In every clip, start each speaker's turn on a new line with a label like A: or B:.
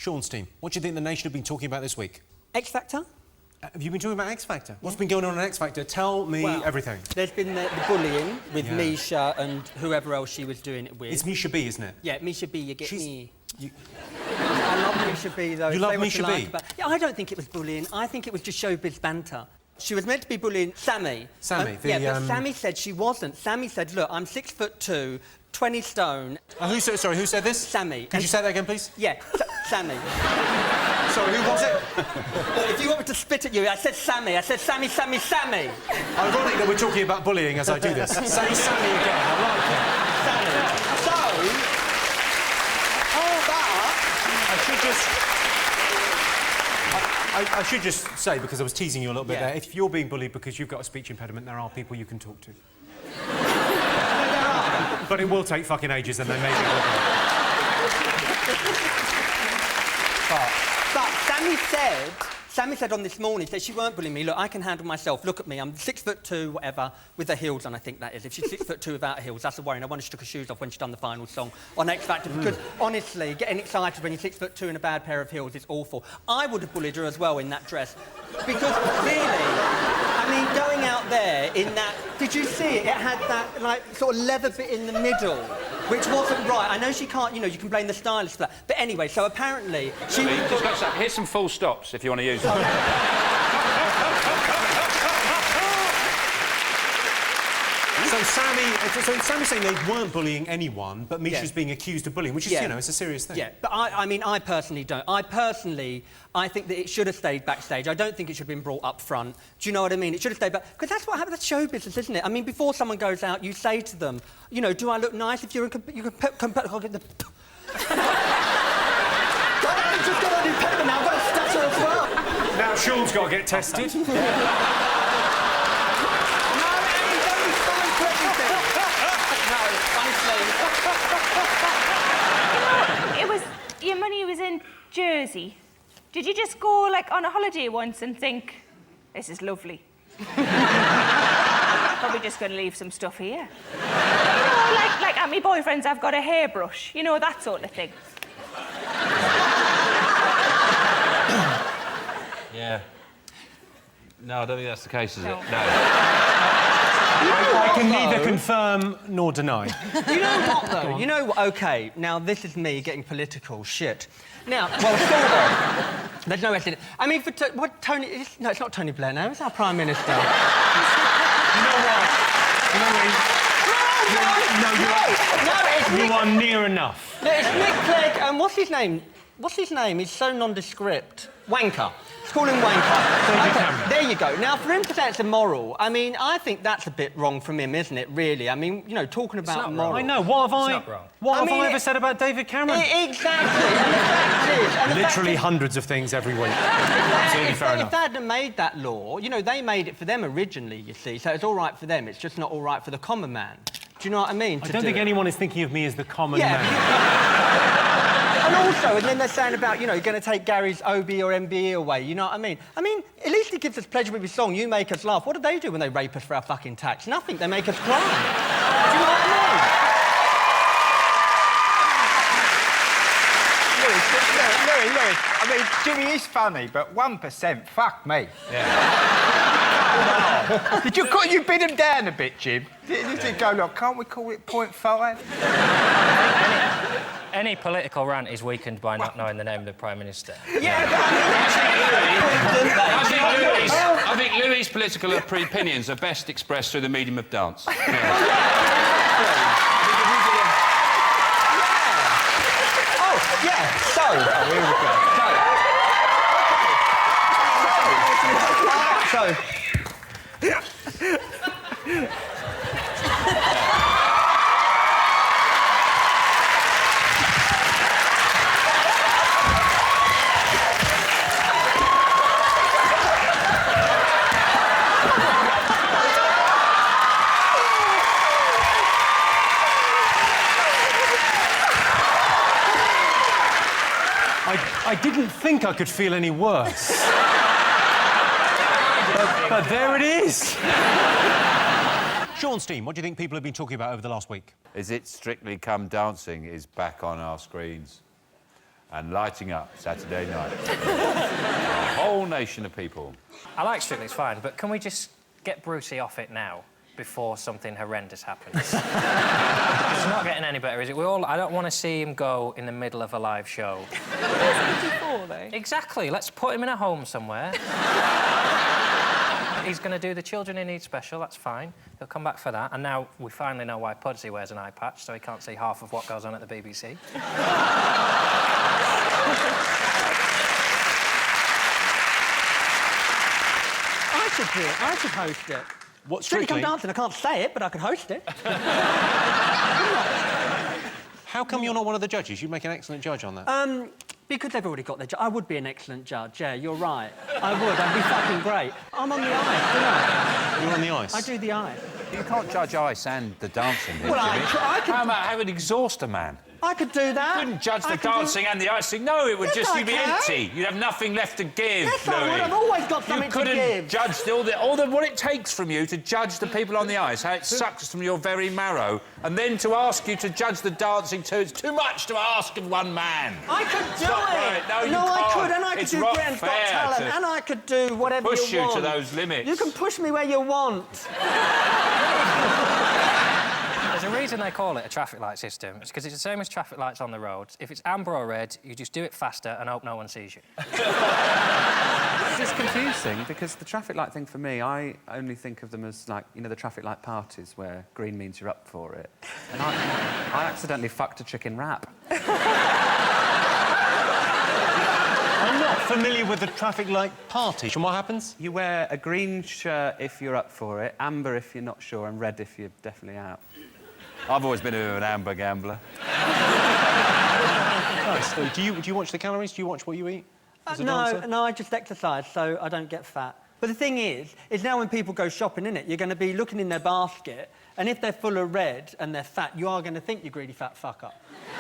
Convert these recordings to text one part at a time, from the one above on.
A: Sean's team, what do you think the nation have been talking about this week?
B: X Factor?
A: Have you been talking about X Factor? What's been going on X Factor? Tell me everything.
B: There's been the bullying with Misha and whoever else she was doing it with.
A: It's Misha B, isn't it?
B: Yeah, Misha B, you get me. I love Misha B, though.
A: You love Misha B?
B: Yeah, I don't think it was bullying. I think it was just showbiz banter. She was meant to be bullying Sammy.
A: Sammy,
B: but Sammy said she wasn't. Sammy said, look, I'm 6'2", 20 stone.
A: Sorry, who said this?
B: Sammy.
A: Could you say that again, please?
B: Yeah, Sammy.
A: Sorry, who was it?
B: If you want me to spit at you, I said Sammy. I said Sammy, Sammy, Sammy.
A: Ironic that we're talking about bullying as I do this. Say Sammy again, I like it.
B: Sammy. So, all that...
A: I should just say, because I was teasing you a little bit there, if you're being bullied because you've got a speech impediment, there are people you can talk to. But it will take fucking ages and they may be
B: But Sammy said on This Morning, said she weren't bullying me. Look, I can handle myself. Look at me. I'm 6'2", whatever, with her heels on, I think that is. If she's 6'2" without heels, that's a worry. No wonder she took her shoes off when she done the final song on X Factor. Because, honestly, getting excited when you're 6'2" in a bad pair of heels is awful. I would have bullied her as well in that dress. Because, really, I mean, going out there in that... Did you see it? It had that, like, sort of leather bit in the middle, which wasn't right. I know she can't, you know, you can blame the stylist for that. But anyway, so apparently she...
C: Here's some full stops if you want to use them.
A: So Sammy's saying they weren't bullying anyone, but Misha's being accused of bullying, which is, you know, it's a serious thing.
B: Yeah, but I mean, I personally don't. I think that it should have stayed backstage. I don't think it should have been brought up front. Do you know what I mean? It should have stayed back... Because that's what happens. That's show business, isn't it? I mean, before someone goes out, you say to them, you know, do I look nice if you're in... You can just got on your paper now. I've got a stutter as well.
A: Now Sean's got to get tested.
D: When he was in Jersey, did you just go, like, on a holiday once and think, this is lovely? Probably just going to leave some stuff here. You know, like at my boyfriend's, I've got a hairbrush. You know, that sort of thing.
C: Yeah. No, I don't think that's the case, is it? No.
A: I can neither confirm nor deny.
B: You know what, though? You know what? OK, now, this is me getting political. Shit. Now, well, sort of. There's no S in it. I mean, for Tony... No, it's not Tony Blair now. It's our Prime Minister.
A: You know what? You are near enough.
B: No, it's Nick Clegg, and what's his name? What's his name? He's so nondescript. Wanker. Let's call him Wanker. Okay, there you go. Now, for him to say it's immoral, I mean, I think that's a bit wrong from him, isn't it, really? I mean, you know, talking about moral...
A: I know. What have I ever said about David Cameron?
B: Exactly. And the fact is...
A: Literally hundreds of things every week. Absolutely fair enough.
B: If they hadn't made that law, you know, they made it for them originally, you see, so it's all right for them. It's just not all right for the common man. Do you know what I mean?
A: I don't think anyone is thinking of me as the common man.
B: And also, and then they're saying about, you know, you're going to take Gary's OB or MBE away, you know what I mean? I mean, at least he gives us pleasure with his song, You Make Us Laugh. What do they do when they rape us for our fucking tax? Nothing. They make us cry. Do you know what I mean?
E: Louis, I mean, Jimmy is funny, but 1%, fuck me.
C: Yeah.
E: Did you beat him down a bit, Jim? Did you go, look, can't we call it 0.5?
F: Any political rant is weakened by not knowing the name of the Prime Minister.
B: Yeah, but
C: I think Louis' political opinions are best expressed through the medium of dance.
B: Oh, yeah, so... Oh, here we go.
A: I didn't think I could feel any worse. but there it is. Sean's team, what do you think people have been talking about over the last week?
G: Is it Strictly Come Dancing is back on our screens?
C: and lighting up Saturday night. A whole nation of people.
F: I like Strictly's fine, but can we just get Brucey off it now before something horrendous happens? It's not getting any better, is it? I don't want to see him go in the middle of a live show. Exactly. Let's put him in a home somewhere. He's going to do the Children in Need special, that's fine. He'll come back for that. And now we finally know why Pudsey wears an eye patch, so he can't see half of what goes on at the BBC.
B: I should do it. I should host it.
A: What,
B: Strictly
A: Strictly?
B: Come Dancing, I can't say it, but I could host it.
A: How come you're not one of the judges? You'd make an excellent judge on that.
B: Because they've already got their I would be an excellent judge, yeah, you're right. I would, I'd be fucking great. I'm on the ice, you know.
A: You're on the ice?
B: I do the ice.
C: You can't judge ice and the dancing, here,
B: Well,
C: Jimmy.
B: I could...
C: How about having exhaust a man?
B: I could do that.
C: You couldn't judge the dancing and the icing. No, it would
B: Yes,
C: just
B: I
C: you'd be
B: can.
C: empty. You'd have nothing left to give,
B: Yes,
C: Louis.
B: I would. I've always got something to give.
C: You couldn't judge what it takes from you to judge the people on the ice, how it sucks from your very marrow, and then to ask you to judge the dancing too. It's too much to ask of one man.
B: I could do
C: It's not
B: it.
C: right. No, you
B: I
C: can't.
B: could, and I could
C: It's
B: do
C: not
B: Britain's Got
C: fair
B: Talent,
C: to
B: and I could do whatever
C: push
B: you want.
C: you to those limits.
B: You can push me where you want.
F: There's a reason they call it a traffic light system. It's because it's the same as traffic lights on the roads. If it's amber or red, you just do it faster and hope no one sees you.
G: It's just confusing because the traffic light thing for me, I only think of them as like, you know, the traffic light parties where green means you're up for it. And I accidentally fucked a chicken wrap.
A: I'm not familiar with the traffic light party. And what happens?
G: You wear a green shirt if you're up for it, amber if you're not sure, and red if you're definitely out.
C: I've always been a bit of an amber gambler.
A: Nice. So do you watch the calories? Do you watch what you eat? As a dancer?
B: No, I just exercise, so I don't get fat. But the thing is now when people go shopping, innit, you're going to be looking in their basket, and if they're full of red and they're fat, you are going to think you're greedy fat fucker.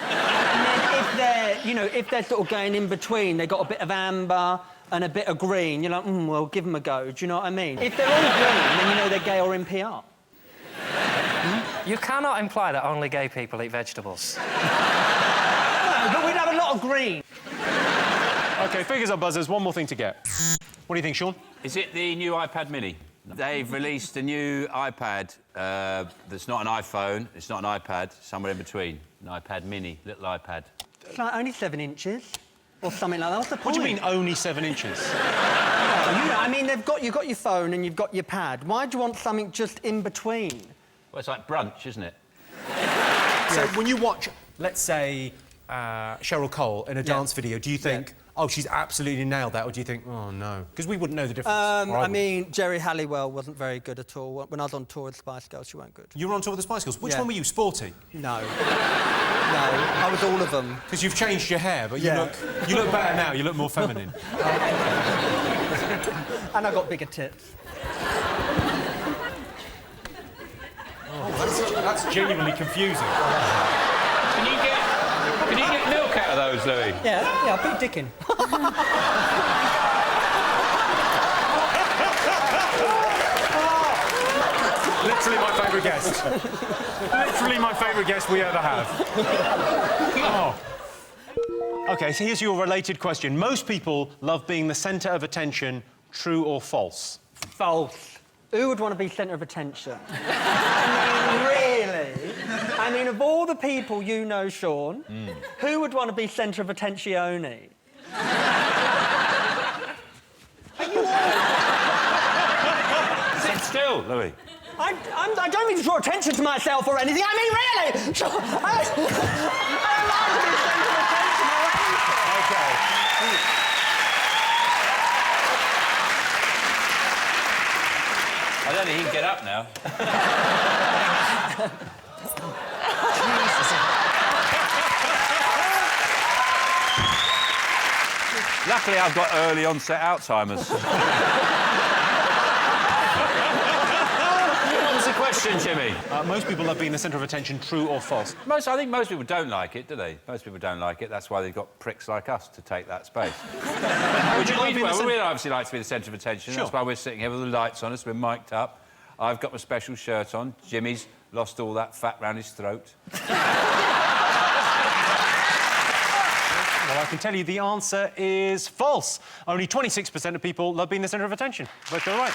B: And then if they're, you know, if they're sort of going in between, they've got a bit of amber and a bit of green, you're like, well, give them a go. Do you know what I mean? If they're all green, then you know they're gay or in PR.
F: You cannot imply that only gay people eat vegetables.
B: No, but we'd have a lot of green.
A: OK, figures are buzzers. One more thing to get. What do you think, Sean?
C: Is it the new iPad mini? They've released a new iPad that's not an iPhone, it's not an iPad, somewhere in between. An iPad mini, little iPad.
B: It's like only 7 inches. Or something like that. What's the point?
A: What do you mean, only 7 inches?
B: You know, I mean, you've got your phone and you've got your pad. Why do you want something just in between?
C: Well, it's like brunch, isn't it?
A: So when you watch, let's say, Cheryl Cole in a dance video, do you think, oh, she's absolutely nailed that, or do you think, oh, no? Because we wouldn't know the difference.
B: I mean, Jerry Halliwell wasn't very good at all. When I was on tour with Spice Girls, she weren't good.
A: You were on tour with the Spice Girls. Which
B: Yeah.
A: one were you, Sporty?
B: No. No, I was all of them.
A: Because you've changed your hair, but you
B: Yeah.
A: look better now. You look more feminine.
B: And I got bigger tits.
A: That's genuinely confusing.
C: Can you get milk out of those, Louis?
B: Yeah, I put dick in.
A: Literally my favourite guest. Literally my favourite guest we ever have. Oh. OK, so here's your related question. Most people love being the centre of attention. True or false?
B: False. Who would want to be centre of attention? I mean, really? I mean, of all the people you know, Sean, who would want to be centre of attentione?
C: Sit still, Louis.
B: I don't mean to draw attention to myself or anything. I mean, really! Sean, I don't like to be centre of attention or anything.
A: OK.
C: I don't think he can get up now. Luckily, I've got early onset Alzheimer's. What was the question, Jimmy?
A: Most people love being the centre of attention. True or false?
C: I think most people don't like it, do they? Most people don't like it. That's why they've got pricks like us to take that space.
A: Would you like being the centre?
C: We obviously like to be the centre of attention.
A: Sure.
C: That's why we're sitting here with the lights on us. We're mic'd up. I've got my special shirt on. Jimmy's lost all that fat round his throat.
A: Well, I can tell you the answer is false. Only 26% of people love being the centre of attention. But you're right.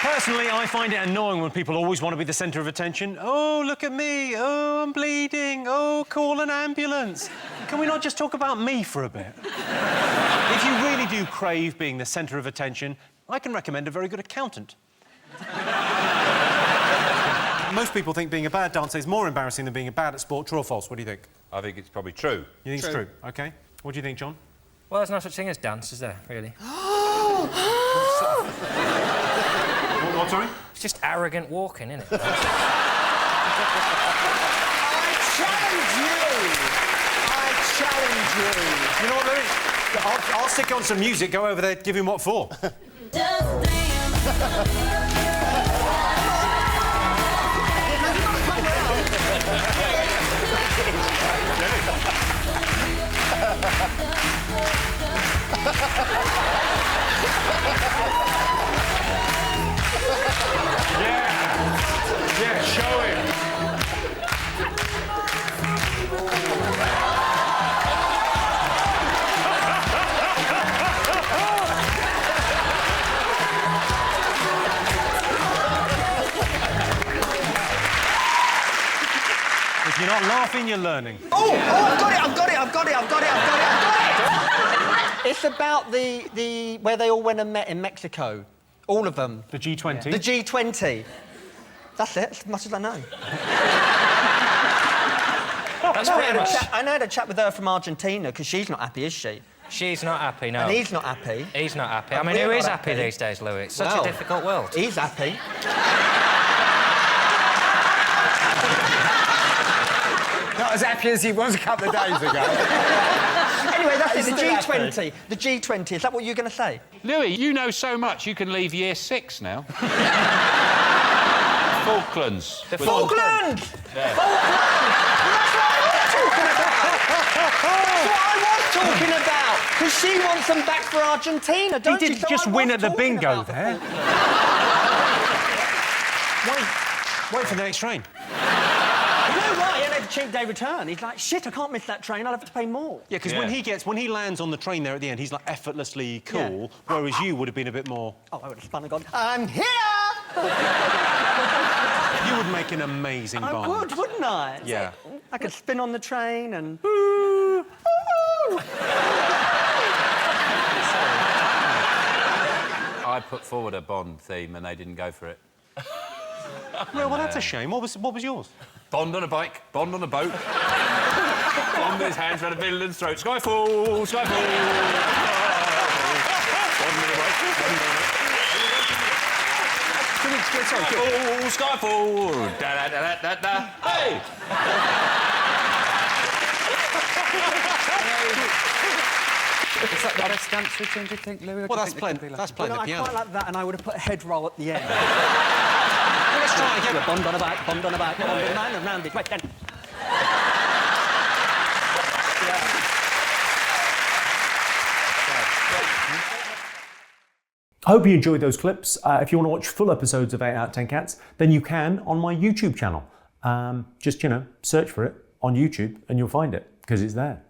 A: Personally, I find it annoying when people always want to be the centre of attention. Oh, look at me. Oh, I'm bleeding. Oh, call an ambulance. Can we not just talk about me for a bit? If you really do crave being the centre of attention, I can recommend a very good accountant. Most people think being a bad dancer is more embarrassing than being bad at sport. True or false? What do you think?
C: I think it's probably true.
A: You think it's true? OK. What do you think, John?
F: Well, there's no such thing as dance, is there, really?
A: What, sorry?
F: It's just arrogant walking, isn't it?
B: I challenge you!
A: You know what, Louis? I'll stick on some music, go over there, give him what for. Yeah, show him. If you're not laughing, you're learning.
B: Oh, I've got it. It's about the where they all went and met in Mexico. All of them.
A: The G20?
B: The G20. That's it, as much as I know.
F: That's pretty much...
B: I had a chat with her from Argentina, because she's not happy, is she?
F: She's not happy, no.
B: And he's not happy.
F: He's not happy. I
B: And
F: mean,
B: we're
F: who is
B: not
F: happy
B: happy.
F: these days, Louis? It's such
B: Well,
F: a difficult world.
B: He's happy.
E: Not as happy as he was a couple of days ago.
B: Anyway, that's
E: He's
B: the
E: still
B: G20.
E: happy.
B: The G20, is that what you're going to say?
C: Louis, you know so much, you can leave year 6 now. Falklands.
B: Falklands! Falklands! That's what I was talking about! Because she wants them back for Argentina, don't
A: He
B: you?
A: did
B: So
A: just
B: I
A: win
B: was
A: at the
B: talking
A: bingo
B: about the
A: there. Wait for the next train.
B: You know why? He had a cheap day return. He's like, shit, I can't miss that train, I'll have to pay more.
A: Yeah, because when he lands on the train there at the end, he's like effortlessly cool,
B: Yeah.
A: whereas you would have been a bit more...
B: Oh, I would have spun and gone, I'm here!
A: You would make an amazing
B: I
A: Bond.
B: would, wouldn't I?
A: Yeah.
B: I could spin on the train and...
C: I put forward a Bond theme and they didn't go for it.
A: Well, that's a shame. What was yours?
C: Bond on a bike, Bond on a boat. Bond with his hands around a villain's throat. Skyfall, Skyfall. Bond on a bike, Bond on a Skyfall, Skyfall. Da-da-da-da-da. Hey!
G: Is that the best dance routine, do you think, Louis?
A: Well, that's playing the
B: I
A: piano.
B: quite like that, and I would have put a head roll at the end.
A: Let's try again.
B: Bond on a bike, Bond on a bike, Bond on a man around it. Wait, then.
H: I hope you enjoyed those clips. If you want to watch full episodes of 8 out of 10 Cats, then you can on my YouTube channel. Just, search for it on YouTube and you'll find it, because it's there.